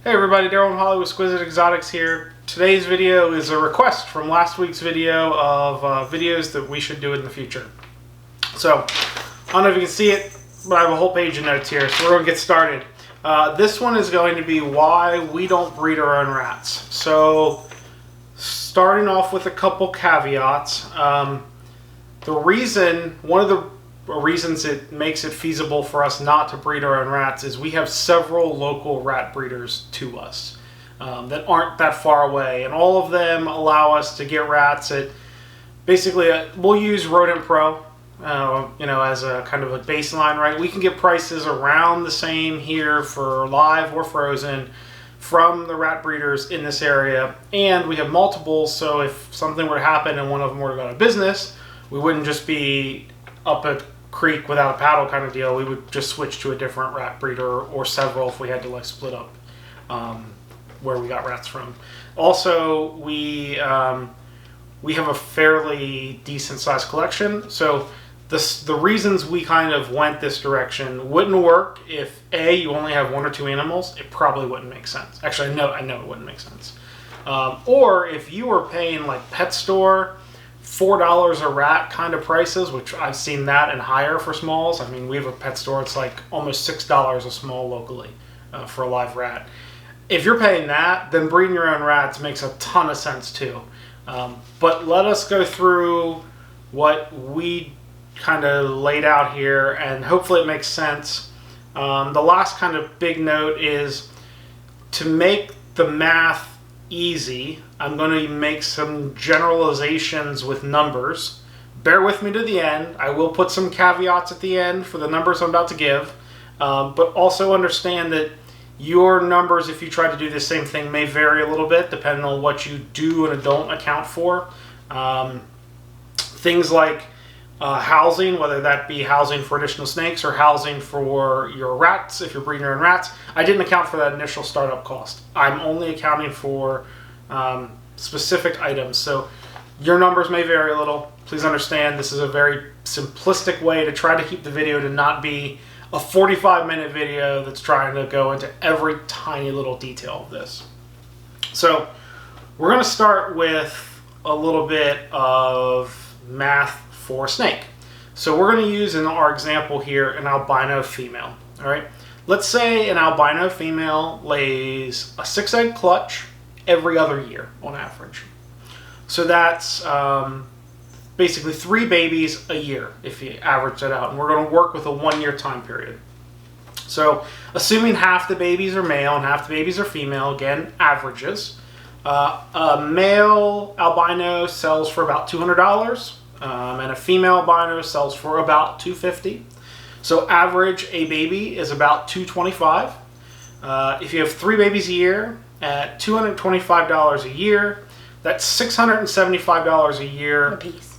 Hey everybody, Daryl and Holly with Exquisite Exotics here. Today's video is a request from last week's video of videos that we should do in the future. So, I don't know if you can see it, but I have a whole page of notes here, so we're going to get started. This one is going to be why we don't breed our own rats. So, starting off with a couple caveats. One of the reasons it makes it feasible for us not to breed our own rats is we have several local rat breeders to us that aren't that far away, and all of them allow us to get rats at basically we'll use Rodent Pro as a kind of a baseline, right? We can get prices around the same here for live or frozen from the rat breeders in this area, and we have multiples, so if something were to happen and one of them were to go out of business, we wouldn't just be up a creek without a paddle kind of deal. We would just switch to a different rat breeder or several if we had to like split up where we got rats from. Also, we have a fairly decent sized collection, so the reasons we kind of went this direction wouldn't work if you only have one or two animals. It probably wouldn't make sense. Actually, I know it wouldn't make sense. Or if you were paying like pet store $4 a rat kind of prices, which I've seen that and higher for smalls. I mean, we have a pet store, it's like almost $6 a small locally for a live rat. If you're paying that, then breeding your own rats makes a ton of sense too. But let us go through what we kind of laid out here, and hopefully it makes sense. The last kind of big note is to make the math easy, I'm going to make some generalizations with numbers. Bear with me to the end. I will put some caveats at the end for the numbers I'm about to give, but also understand that your numbers, if you try to do the same thing, may vary a little bit depending on what you do and don't account for. Things like housing, whether that be housing for additional snakes or housing for your rats, if you're breeding your own rats. I didn't account for that initial startup cost. I'm only accounting for specific items. So your numbers may vary a little. Please understand this is a very simplistic way to try to keep the video to not be a 45-minute video that's trying to go into every tiny little detail of this. So we're going to start with a little bit of math for a snake. So we're going to use in our example here an albino female. All right. Let's say an albino female lays a 6-egg clutch every other year on average. So that's basically 3 babies a year if you average that out. And we're going to work with a 1-year time period. So assuming half the babies are male and half the babies are female, again, averages. A male albino sells for about $200. And a female albino sells for about $250. So average a baby is about $225. If you have 3 babies a year at $225 a year, that's $675 a year. A piece.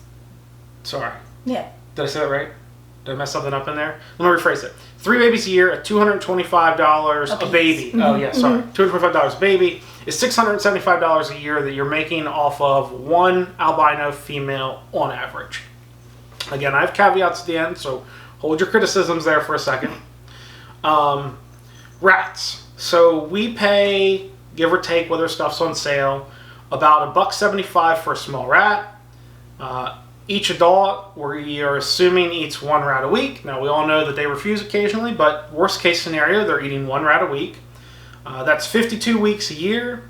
Sorry. Yeah. Did I say that right? Did I mess something up in there? Let me rephrase it. 3 babies a year at $225 a baby. Mm-hmm. Oh yeah, sorry. $225 a baby is $675 a year that you're making off of one albino female on average. Again, I have caveats at the end, so hold your criticisms there for a second. Rats. So we pay, give or take, whether stuff's on sale, about $1.75 for a small rat. Each adult, we are assuming, eats 1 rat a week. Now, we all know that they refuse occasionally, but worst case scenario, they're eating 1 rat a week. That's 52 weeks a year.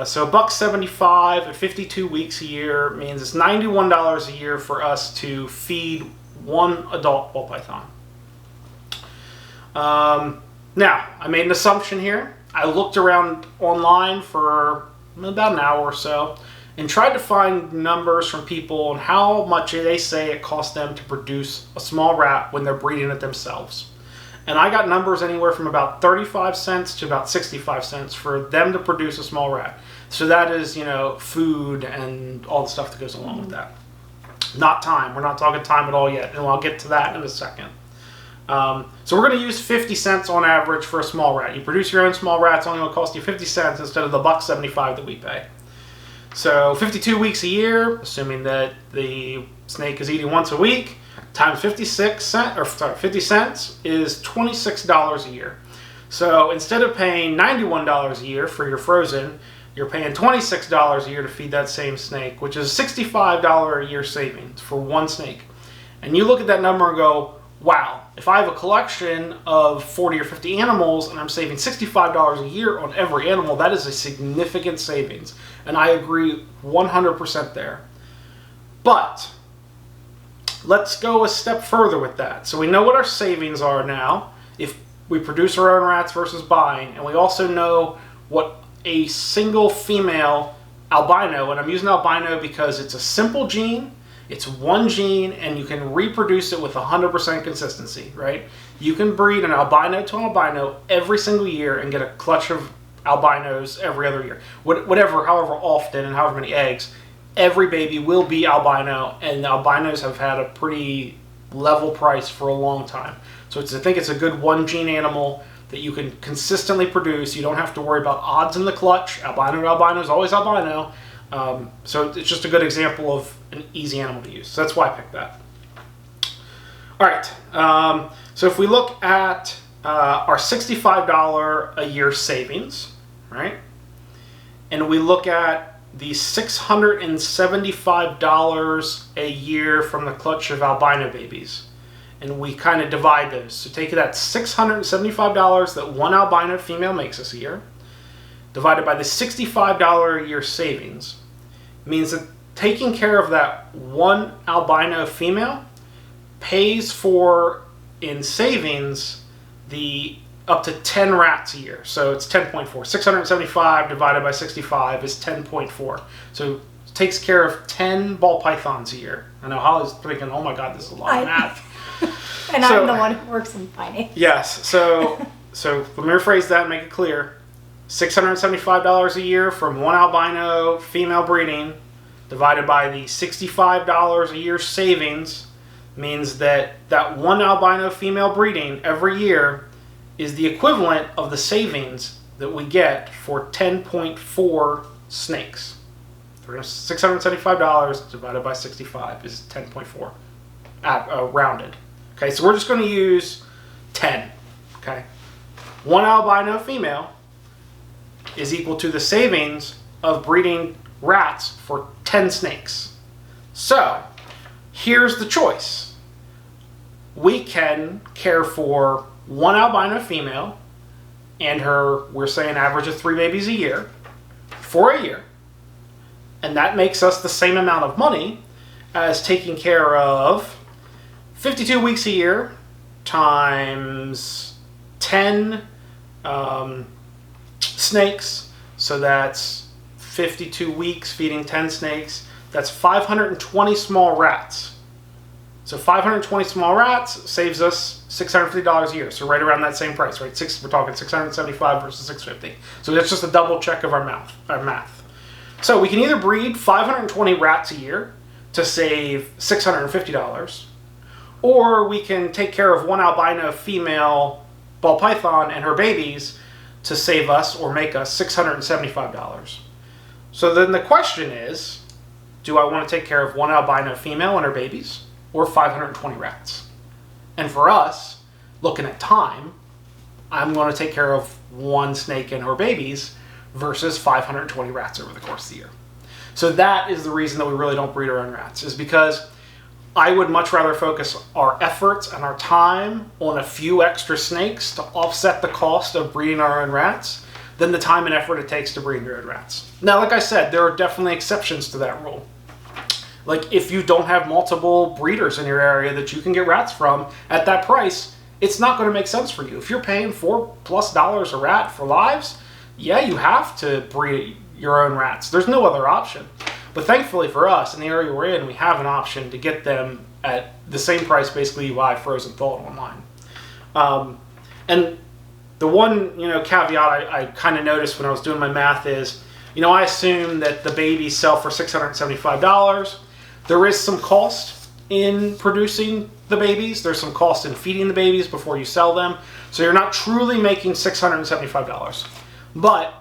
So $1.75 at 52 weeks a year means it's $91 a year for us to feed 1 adult ball python. Now, I made an assumption here. I looked around online for about an hour or so and tried to find numbers from people on how much they say it costs them to produce a small rat when they're breeding it themselves. And I got numbers anywhere from about 35 cents to about 65 cents for them to produce a small rat. So that is, food and all the stuff that goes along with that. Not time. We're not talking time at all yet, and I'll get to that in a second. So we're going to use 50 cents on average for a small rat. You produce your own small rat, it's only going to cost you 50 cents instead of the $1.75 that we pay. So 52 weeks a year, assuming that the snake is eating once a week, times 50 cents is $26 a year. So instead of paying $91 a year for your frozen, you're paying $26 a year to feed that same snake, which is $65 a year savings for one snake. And you look at that number and go, wow, if I have a collection of 40 or 50 animals and I'm saving $65 a year on every animal, that is a significant savings. And I agree 100% there. But let's go a step further with that. So we know what our savings are now if we produce our own rats versus buying, and we also know what a single female albino, and I'm using albino because it's a simple gene, it's one gene, and you can reproduce it with 100% consistency, right? You can breed an albino to an albino every single year and get a clutch of albinos every other year. However often and however many eggs, every baby will be albino, and the albinos have had a pretty level price for a long time. So I think it's a good one gene animal that you can consistently produce. You don't have to worry about odds in the clutch. Albino to albino is always albino. So it's just a good example of an easy animal to use. So that's why I picked that. All right. So if we look at our $65 a year savings, right? And we look at the $675 a year from the clutch of albino babies, and we kind of divide those. So take that $675 that one albino female makes us a year, divided by the $65 a year savings, means that taking care of that one albino female pays for, in savings, the up to 10 rats a year. So it's 10.4. 675 divided by 65 is 10.4. So it takes care of 10 ball pythons a year. I know Holly's thinking, oh my God, this is a lot of math. And so, I'm the one who works in finance. Yes. So let me rephrase that and make it clear. $675 a year from one albino female breeding divided by the $65 a year savings means that one albino female breeding every year is the equivalent of the savings that we get for 10.4 snakes. $675 divided by 65 is 10.4, rounded. Okay, so we're just going to use 10. Okay, one albino female is equal to the savings of breeding rats for 10 snakes. So here's the choice. We can care for one albino female and her, we're saying average of 3 babies a year, for a year. And that makes us the same amount of money as taking care of 52 weeks a year times 10 snakes. So that's 52 weeks feeding 10 snakes. That's 520 small rats. So 520 small rats saves us $650 a year. So right around that same price, right? We're talking 675 versus 650. So that's just a double check of our math. So we can either breed 520 rats a year to save $650, or we can take care of one albino female ball python and her babies to save us or make us $675. So then the question is, do I want to take care of one albino female and her babies or 520 rats? And for us, looking at time, I'm going to take care of one snake and her babies versus 520 rats over the course of the year. So that is the reason that we really don't breed our own rats, is because I would much rather focus our efforts and our time on a few extra snakes to offset the cost of breeding our own rats than the time and effort it takes to breed your own rats. Now, like I said, there are definitely exceptions to that rule. Like if you don't have multiple breeders in your area that you can get rats from at that price, it's not going to make sense for you. If you're paying $4+ a rat for lives, yeah, you have to breed your own rats. There's no other option. But thankfully for us, in the area we're in, we have an option to get them at the same price basically you buy frozen thawed online. And the one caveat I kind of noticed when I was doing my math is, I assume that the babies sell for $675. There is some cost in producing the babies. There's some cost in feeding the babies before you sell them. So you're not truly making $675. But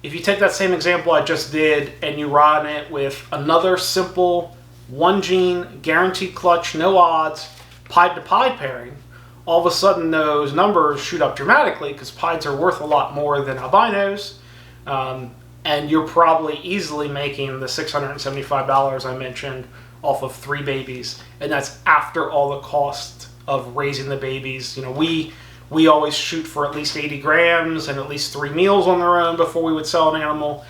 if you take that same example I just did and you run it with another simple one gene, guaranteed clutch, no odds, pied to pied pairing, all of a sudden those numbers shoot up dramatically because pieds are worth a lot more than albinos. And you're probably easily making the $675 I mentioned off of 3 babies. And that's after all the cost of raising the babies. You know, we always shoot for at least 80 grams and at least 3 meals on their own before we would sell an animal.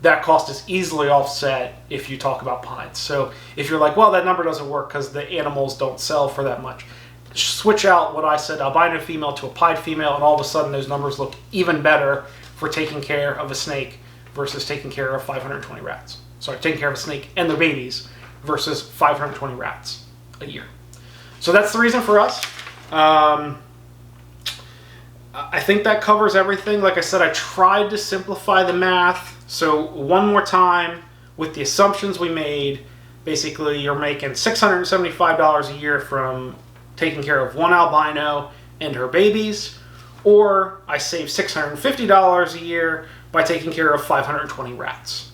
That cost is easily offset if you talk about pieds. So if you're like, well, that number doesn't work because the animals don't sell for that much, switch out what I said, albino female to a pied female, and all of a sudden those numbers look even better for taking care of a snake versus taking care of 520 rats. Sorry, taking care of a snake and their babies versus 520 rats a year. So that's the reason for us. I think that covers everything. Like I said, I tried to simplify the math. So one more time, with the assumptions we made, basically you're making $675 a year from taking care of one albino and her babies, or I save $650 a year by taking care of 520 rats.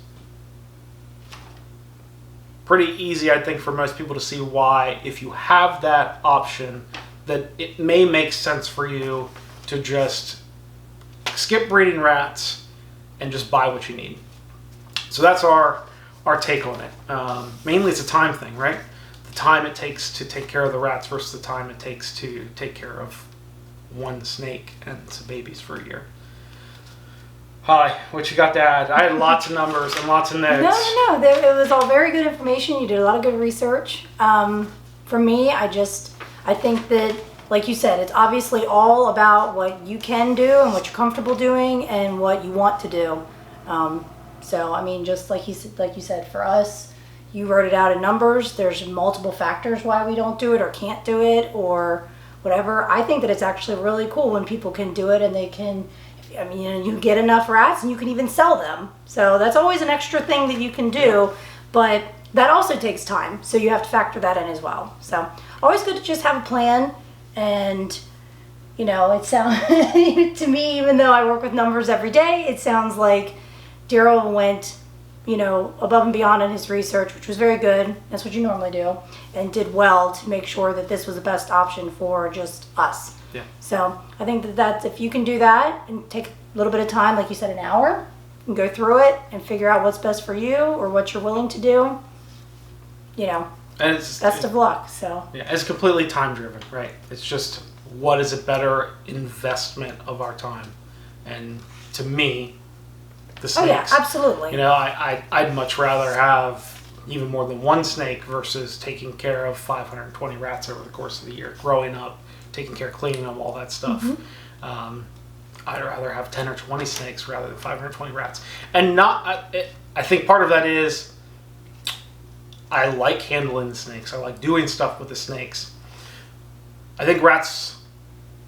Pretty easy, I think, for most people to see why, if you have that option, that it may make sense for you to just skip breeding rats and just buy what you need. So that's our take on it. Mainly it's a time thing, right? The time it takes to take care of the rats versus the time it takes to take care of one snake and some babies for a year. Hi, what you got to add? I had lots of numbers and lots of notes. No. It was all very good information. You did a lot of good research. For me, I think that, like you said, it's obviously all about what you can do and what you're comfortable doing and what you want to do. So, I mean, just like you said, for us, you wrote it out in numbers. There's multiple factors why we don't do it or can't do it or whatever. I think that it's actually really cool when people can do it and they can, I mean, you get enough rats and you can even sell them. So that's always an extra thing that you can do, but that also takes time. So you have to factor that in as well. So always good to just have a plan. And, you know, it sounds, to me, even though I work with numbers every day, it sounds like Daryl went, you know, above and beyond in his research, which was very good. That's what you normally do, and did well to make sure that this was the best option for just us. Yeah. So I think that's, if you can do that and take a little bit of time, like you said, an hour, and go through it and figure out what's best for you or what you're willing to do, you know, and best of luck. So yeah, it's completely time driven, right? It's just, what is a better investment of our time? And to me, the snakes. Oh yeah, absolutely. You know, I'd much rather have even more than one snake versus taking care of 520 rats over the course of the year, growing up, taking care of cleaning them, all that stuff. Mm-hmm. I'd rather have 10 or 20 snakes rather than 520 rats. And I think part of that is I like handling the snakes. I like doing stuff with the snakes. I think rats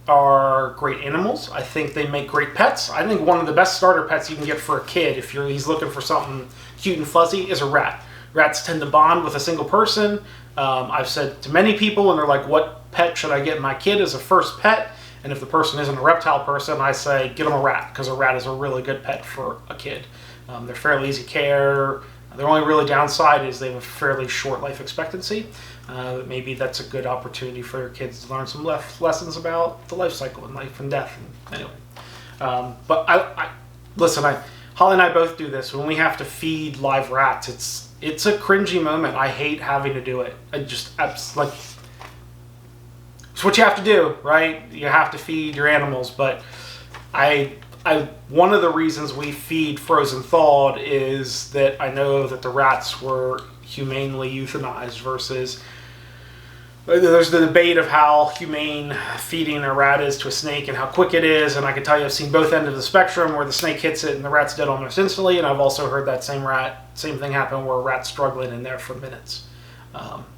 are great animals. I think they make great pets. I think one of the best starter pets you can get for a kid, if he's looking for something cute and fuzzy, is a rat. Rats tend to bond with a single person. I've said to many people, and they're like, what pet should I get my kid as a first pet? And if the person isn't a reptile person, I say, get them a rat, because a rat is a really good pet for a kid. They're fairly easy care. Their only really downside is they have a fairly short life expectancy. Maybe that's a good opportunity for your kids to learn some lessons about the life cycle and life and death. Anyway, but listen. Holly and I both do this when we have to feed live rats. It's a cringy moment. I hate having to do it. It's what you have to do, right? You have to feed your animals, but one of the reasons we feed frozen thawed is that I know that the rats were humanely euthanized versus there's the debate of how humane feeding a rat is to a snake and how quick it is, and I can tell you I've seen both ends of the spectrum where the snake hits it and the rat's dead almost instantly, and I've also heard that same thing happen where a rat's struggling in there for minutes.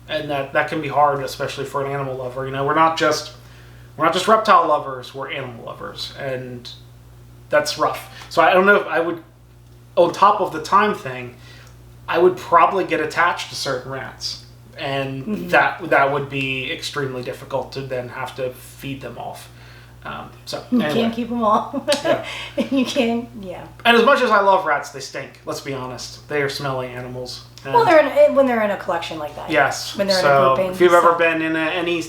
And that can be hard, especially for an animal lover. You know, we're not just reptile lovers, we're animal lovers, and that's rough. So I don't know if I would, on top of the time thing, I would probably get attached to certain rats, and mm-hmm. that would be extremely difficult to then have to feed them off. You can't keep them all. Yeah. You can, yeah. And as much as I love rats, they stink. Let's be honest; they are smelly animals. Well, when they're in a collection like that. Yes. When they're in a grouping. If you've ever been in any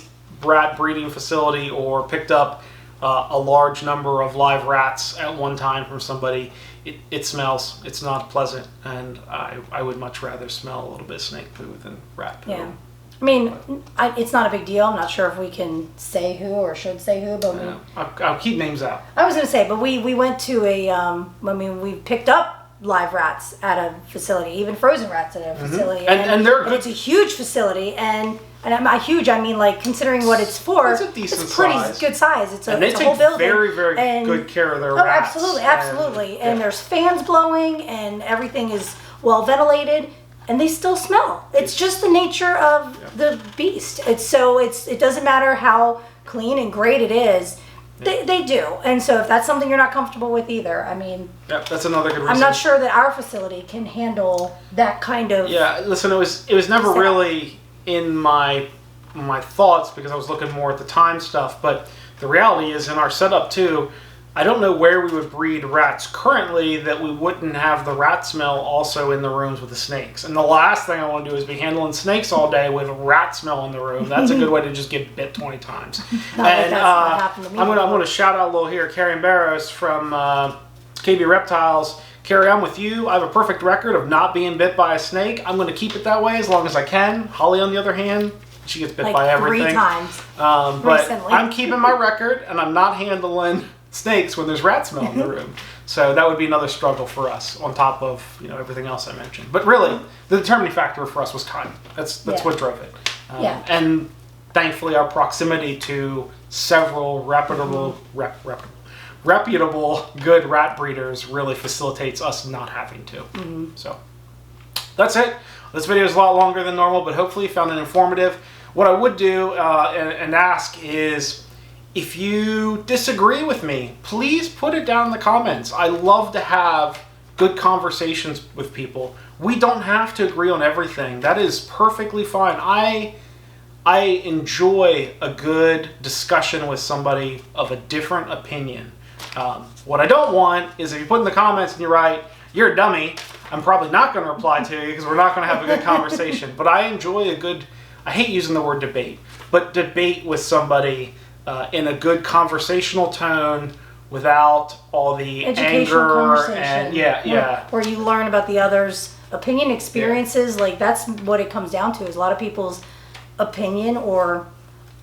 rat breeding facility or picked up a large number of live rats at one time from somebody, it smells. It's not pleasant, and I would much rather smell a little bit of snake poo than rat poo. Yeah. I mean, it's not a big deal. I'm not sure if we can say who or should say who, but Yeah. I'll keep names out. I was going to say, but we went to we picked up live rats at a facility, even frozen rats at a facility. And they're good. It's a huge facility, and by huge, I mean, like, considering what it's for, It's a decent pretty size. good size. It's And they it's a take whole building. very, very And- good care of their Oh, rats. absolutely. And yeah. there's fans blowing, and everything is well ventilated, and they still smell. It's just the nature of the beast. It doesn't matter how clean and great it is. They do. And so if that's something you're not comfortable with either, I mean, Yep, that's another good reason. I'm not sure that our facility can handle that kind of. Yeah, listen, it was never setup. really in my thoughts because I was looking more at the time stuff, but the reality is in our setup too, I don't know where we would breed rats currently that we wouldn't have the rat smell also in the rooms with the snakes. And the last thing I want to do is be handling snakes all day with rat smell in the room. That's a good way to just get bit 20 times. That's what happened to me I'm before. going to shout out a little here, Carrie Barros from KB Reptiles. Carrie, I'm with you. I have a perfect record of not being bit by a snake. I'm going to keep it that way as long as I can. Holly, on the other hand, she gets bit like by everything. 3 times. But recently. I'm keeping my record, and I'm not handling snakes when there's rat smell in the room. So that would be another struggle for us on top of everything else I mentioned. But really, the determining factor for us was time. That's what drove it. And thankfully, our proximity to several reputable, good rat breeders really facilitates us not having to. So that's it. This video is a lot longer than normal, but hopefully you found it informative. What I would do and ask is, if you disagree with me, please put it down in the comments. I love to have good conversations with people. We don't have to agree on everything. That is perfectly fine. I enjoy a good discussion with somebody of a different opinion. What I don't want is if you put in the comments and you write, "You're a dummy," I'm probably not going to reply to you because we're not going to have a good conversation. But I enjoy I hate using the word debate, but debate with somebody in a good conversational tone without all the Educational anger conversation. and Where you learn about the other's opinion, experiences. Like, that's what it comes down to, is a lot of people's opinion or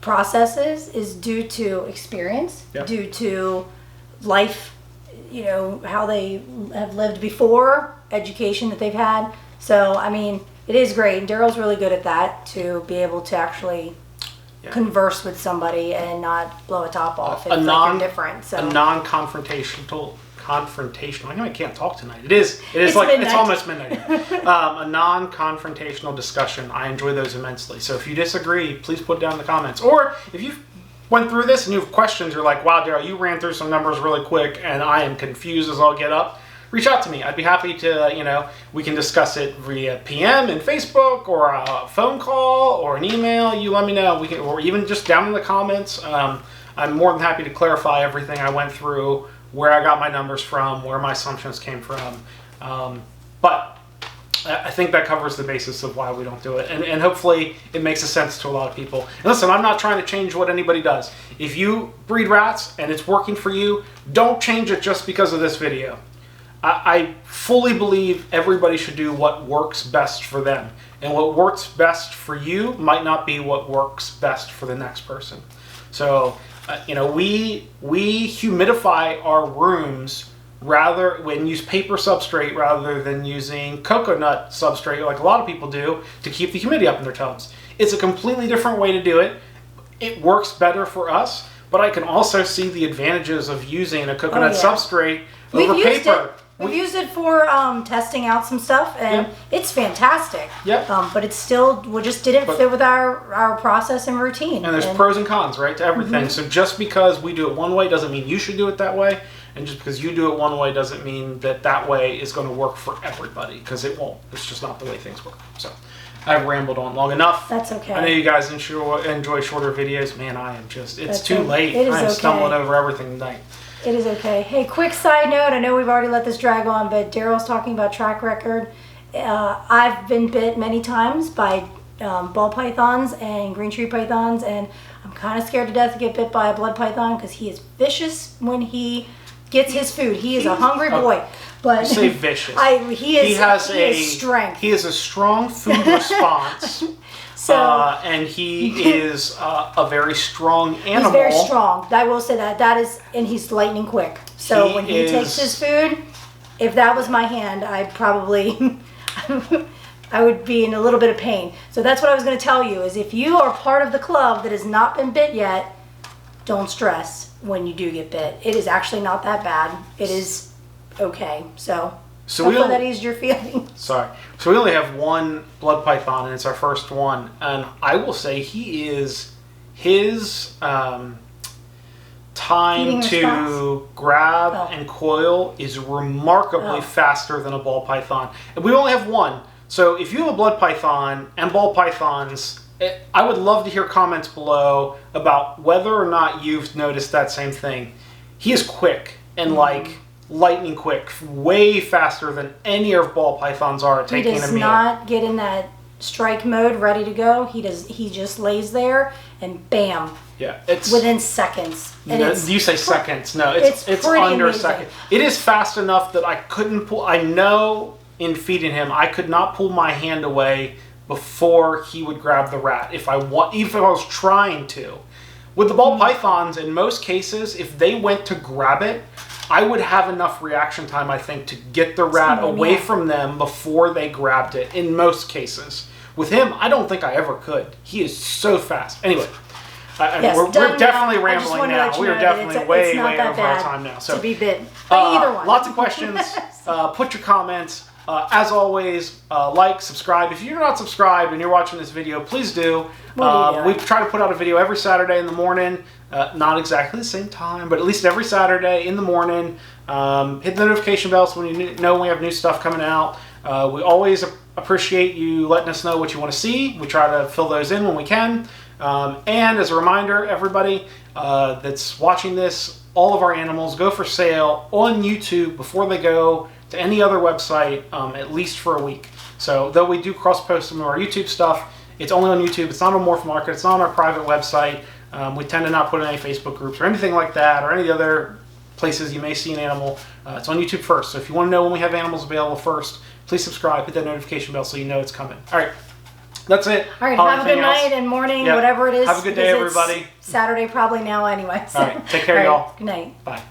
processes is due to experience, due to life, how they have lived before, education that they've had. So, I mean, it is great. And Daryl's really good at that, to be able to actually converse with somebody and not blow a top off. It's like you're different. So. A non-confrontational. I can't talk tonight. It's midnight. almost midnight. A non-confrontational discussion. I enjoy those immensely. So if you disagree, please put it down in the comments. Or if you went through this and you have questions, you're like, "Wow, Daryl, you ran through some numbers really quick, and I am confused as all get up." Reach out to me. I'd be happy to, we can discuss it via PM in Facebook or a phone call or an email. You let me know. Or even just down in the comments. I'm more than happy to clarify everything I went through, where I got my numbers from, where my assumptions came from. But I think that covers the basis of why we don't do it. And hopefully it makes a sense to a lot of people. And listen, I'm not trying to change what anybody does. If you breed rats and it's working for you, don't change it just because of this video. I fully believe everybody should do what works best for them. And what works best for you might not be what works best for the next person. So, we humidify our rooms and use paper substrate rather than using coconut substrate like a lot of people do to keep the humidity up in their tubs. It's a completely different way to do it. It works better for us, but I can also see the advantages of using a coconut substrate over paper. We've used it for testing out some stuff, and it's fantastic. Yep. But it's still, we just didn't fit with our process and routine. And there's pros and cons, right, to everything. So just because we do it one way doesn't mean you should do it that way. And just because you do it one way doesn't mean that way is going to work for everybody, because it won't. It's just not the way things work. So I've rambled on long enough. That's okay. I know you guys enjoy shorter videos. Man, I am just, it's That's too late. It is I am okay. stumbling over everything tonight. It is okay. Hey, quick side note. I know we've already let this drag on, but Daryl's talking about track record. I've been bit many times by ball pythons and green tree pythons, and I'm kind of scared to death to get bit by a blood python because he is vicious when he gets his food. He is a hungry boy. But You say vicious. He is strength. He has a strong food response. So and he is a very strong animal. he's very strong. I will say that. That is, and he's lightning quick. So when he takes his food, if that was my hand, I'd probably, I would be in a little bit of pain. So that's what I was going to tell you, is if you are part of the club that has not been bit yet, don't stress when you do get bit. It is actually not that bad. It is okay. So hopefully that eased your feelings. Sorry. So we only have one blood python, and it's our first one. And I will say his time to grab and coil is remarkably faster than a ball python. And we only have one. So if you have a blood python and ball pythons, I would love to hear comments below about whether or not you've noticed that same thing. He is quick and like lightning quick, way faster than any of ball pythons are at taking a meal. He does not get in that strike mode, ready to go. He just lays there and bam. Yeah, it's within seconds. And you say seconds. No, it's under a second. It is fast enough that I couldn't pull. I know in feeding him, I could not pull my hand away before he would grab the rat even if I was trying to. With the ball pythons, in most cases, if they went to grab it, I would have enough reaction time, I think, to get the rat away from them before they grabbed it, in most cases. With him, I don't think I ever could. He is so fast. Anyway, we're definitely rambling now. We are definitely way over our time now. So, to be bit by either one. Lots of questions. Put your comments. As always, like, subscribe. If you're not subscribed and you're watching this video, please do. We try to put out a video every Saturday in the morning. Not exactly the same time, but at least every Saturday in the morning. Hit the notification bell so when you know when we have new stuff coming out. We always appreciate you letting us know what you want to see. We try to fill those in when we can. And as a reminder, everybody that's watching this, all of our animals go for sale on YouTube before they go to any other website, at least for a week. So though we do cross-post some of our YouTube stuff, it's only on YouTube. It's not on Morph Market. It's not on our private website. We tend to not put in any Facebook groups or anything like that, or any other places you may see an animal. It's on YouTube first. So if you want to know when we have animals available first, please subscribe, hit that notification bell so you know it's coming. All right. That's it. All right. Have a good night and morning, whatever it is. Have a good day, everybody. Saturday probably now anyway. So. All right. Take care, y'all. Good night. Bye.